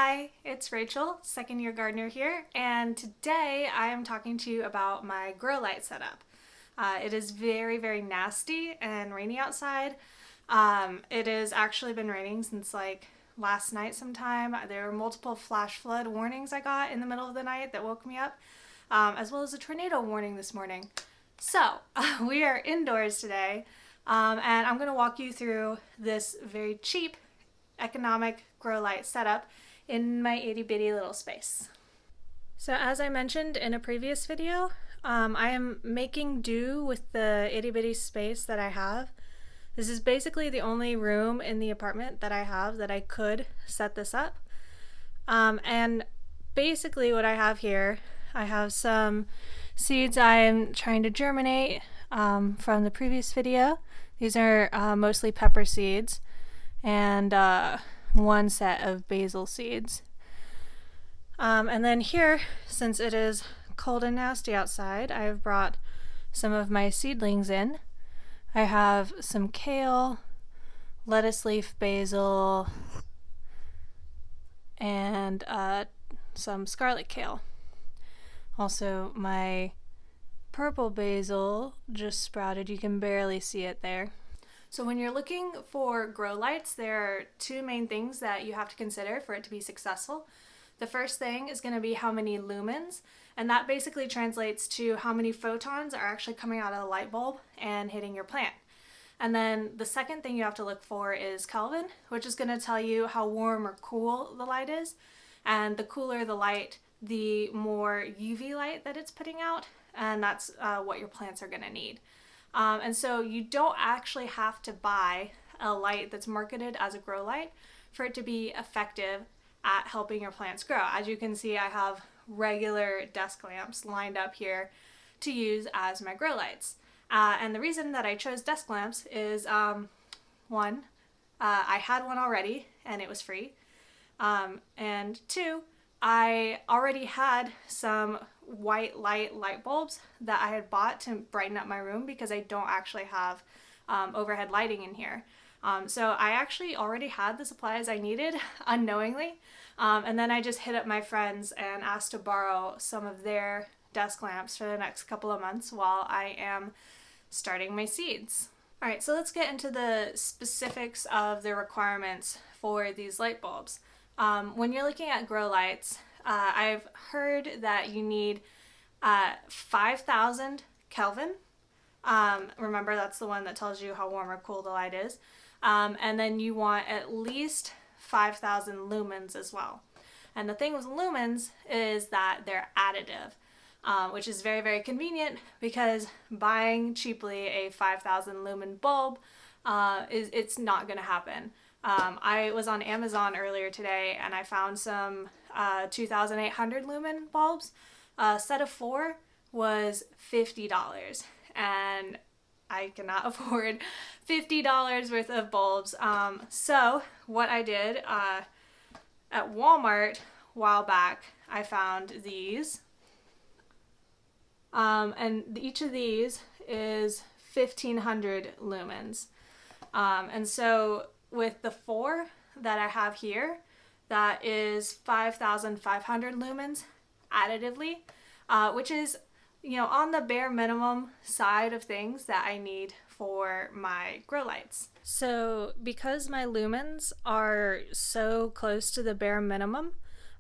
Hi, it's Rachel, second year gardener here, and today I am talking to you about my grow light setup. It is very, very nasty and rainy outside. It has actually been raining since like last night sometime. There were multiple flash flood warnings I got in the middle of the night that woke me up, as well as a tornado warning this morning. So we are indoors today, and I'm going to walk you through this very cheap economic grow light setup in my itty bitty little space. So as I mentioned in a previous video, I am making do with the itty bitty space that I have. This is basically the only room in the apartment that I have that I could set this up. And basically what I have here, I have some seeds I am trying to germinate from the previous video. These are mostly pepper seeds and one set of basil seeds. And then here, since it is cold and nasty outside, I have brought some of my seedlings in. I have some kale, lettuce leaf basil, and some scarlet kale. Also, my purple basil just sprouted. You can barely see it there. So when you're looking for grow lights, there are two main things that you have to consider for it to be successful. The first thing is going to be how many lumens, and that basically translates to how many photons are actually coming out of the light bulb and hitting your plant. And then the second thing you have to look for is Kelvin, which is going to tell you how warm or cool the light is. And the cooler the light, the more UV light that it's putting out, and that's what your plants are going to need. And so you don't actually have to buy a light that's marketed as a grow light for it to be effective at helping your plants grow. As you can see, I have regular desk lamps lined up here to use as my grow lights. And the reason that I chose desk lamps is one, I had one already and it was free. And two, I already had some white light bulbs that I had bought to brighten up my room because I don't actually have overhead lighting in here. So I actually already had the supplies I needed unknowingly, and then I just hit up my friends and asked to borrow some of their desk lamps for the next couple of months while I am starting my seeds. Alright, so let's get into the specifics of the requirements for these light bulbs. When you're looking at grow lights, I've heard that you need 5,000 Kelvin. Remember, that's the one that tells you how warm or cool the light is. And then you want at least 5,000 lumens as well. And the thing with lumens is that they're additive, which is very, very convenient because buying cheaply a 5,000 lumen bulb, it's not going to happen. I was on Amazon earlier today and I found some 2,800 lumen bulbs. A set of 4 was $50 and I cannot afford $50 worth of bulbs. So what I did at Walmart a while back, I found these. And each of these is 1,500 lumens. And so with the 4 that I have here, that is 5,500 lumens additively, which is, on the bare minimum side of things that I need for my grow lights. So because my lumens are so close to the bare minimum,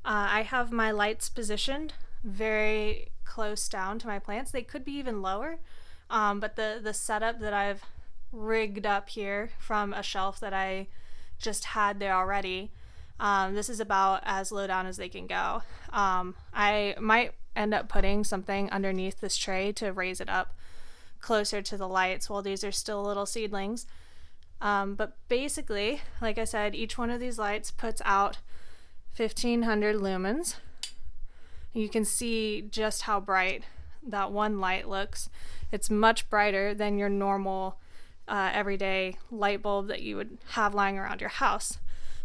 I have my lights positioned very close down to my plants. They could be even lower, but the setup that I've rigged up here from a shelf that I just had there already, this is about as low down as they can go. I might end up putting something underneath this tray to raise it up closer to the lights while these are still little seedlings. But basically, like I said, each one of these lights puts out 1,500 lumens. You can see just how bright that one light looks. It's much brighter than your normal everyday light bulb that you would have lying around your house.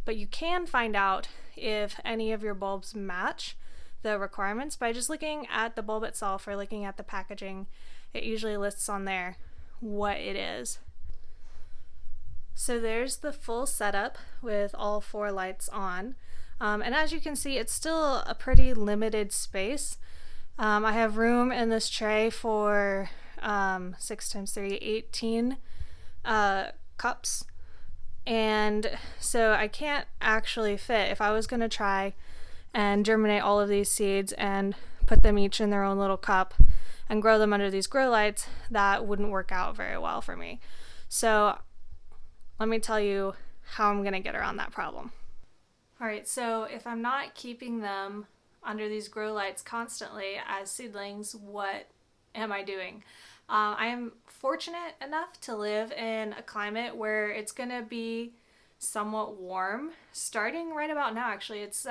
But you can find out if any of your bulbs match the requirements by just looking at the bulb itself or looking at the packaging. It usually lists on there what it is. So there's the full setup with all 4 lights on. And as you can see, it's still a pretty limited space. I have room in this tray for 6 times 3, 18 cups. And so I can't actually fit, if I was going to try and germinate all of these seeds and put them each in their own little cup and grow them under these grow lights, that wouldn't work out very well for me. So let me tell you how I'm going to get around that problem. Alright, so if I'm not keeping them under these grow lights constantly as seedlings, what am I doing? I am fortunate enough to live in a climate where it's going to be somewhat warm, starting right about now actually. It's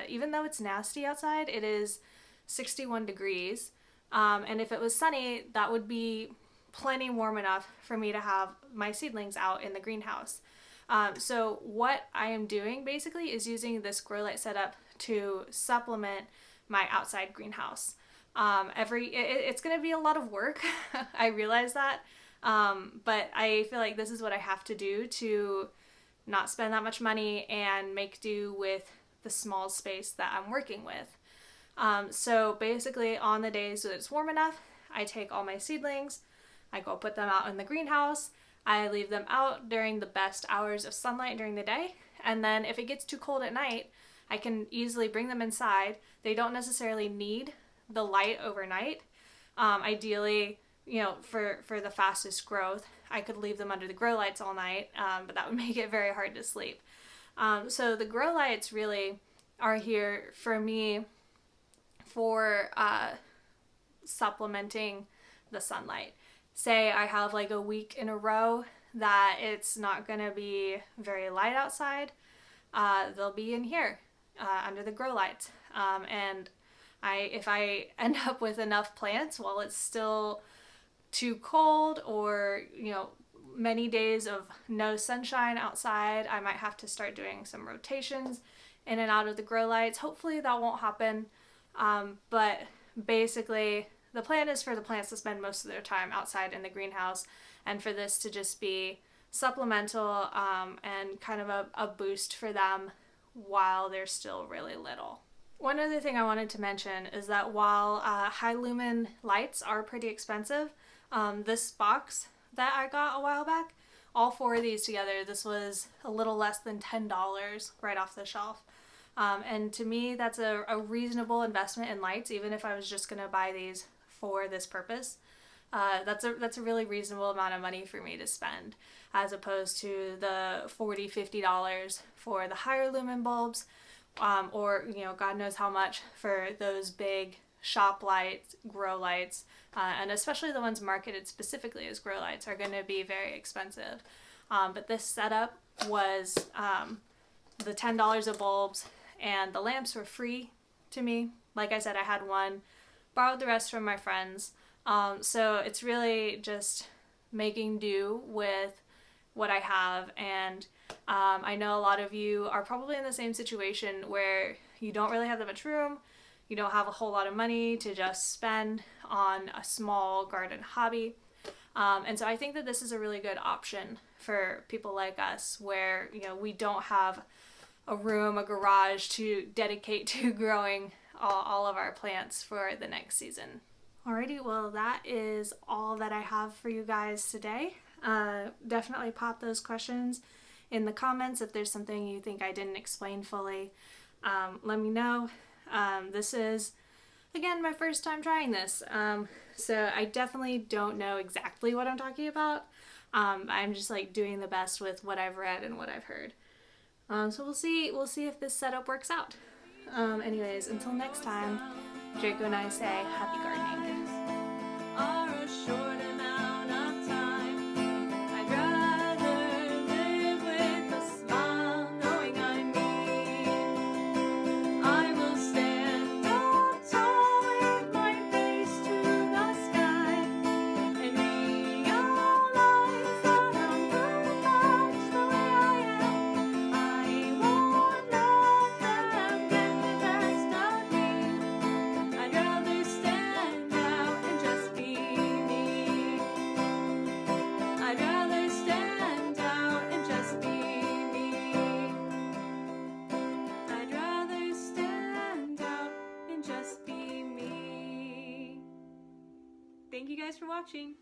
even though it's nasty outside, it is 61 degrees. And if it was sunny, that would be plenty warm enough for me to have my seedlings out in the greenhouse. So what I am doing basically is using this grow light setup to supplement my outside greenhouse. It's going to be a lot of work. I realize that. But I feel like this is what I have to do to not spend that much money and make do with the small space that I'm working with. So basically on the days that it's warm enough, I take all my seedlings, I go put them out in the greenhouse, I leave them out during the best hours of sunlight during the day, and then if it gets too cold at night, I can easily bring them inside. They don't necessarily need the light overnight. Ideally, for the fastest growth, I could leave them under the grow lights all night, but that would make it very hard to sleep. So the grow lights really are here for me for supplementing the sunlight. Say I have like a week in a row that it's not going to be very light outside, they'll be in here under the grow lights. And if I end up with enough plants while it's still too cold, or many days of no sunshine outside, I might have to start doing some rotations in and out of the grow lights. Hopefully that won't happen, but basically the plan is for the plants to spend most of their time outside in the greenhouse, and for this to just be supplemental and kind of a boost for them while they're still really little. One other thing I wanted to mention is that while high lumen lights are pretty expensive, this box that I got a while back, all 4 of these together, this was a little less than $10 right off the shelf. And to me, that's a reasonable investment in lights, even if I was just going to buy these for this purpose. That's a really reasonable amount of money for me to spend, as opposed to the $40, $50 for the higher lumen bulbs, or God knows how much for those big shop lights, grow lights, and especially the ones marketed specifically as grow lights are going to be very expensive. But this setup was the $10 of bulbs, and the lamps were free to me. Like I said, I had one, borrowed the rest from my friends. So it's really just making do with what I have. And I know a lot of you are probably in the same situation where you don't really have that much room. You don't have a whole lot of money to just spend on a small garden hobby. And so I think that this is a really good option for people like us, where we don't have a room, a garage to dedicate to growing all of our plants for the next season. Alrighty, well that is all that I have for you guys today. Definitely pop those questions in the comments if there's something you think I didn't explain fully. Let me know. This is, again, my first time trying this, so I definitely don't know exactly what I'm talking about. I'm just doing the best with what I've read and what I've heard. So we'll see if this setup works out. Anyways, until next time, Draco and I say happy gardening. Thank you guys for watching.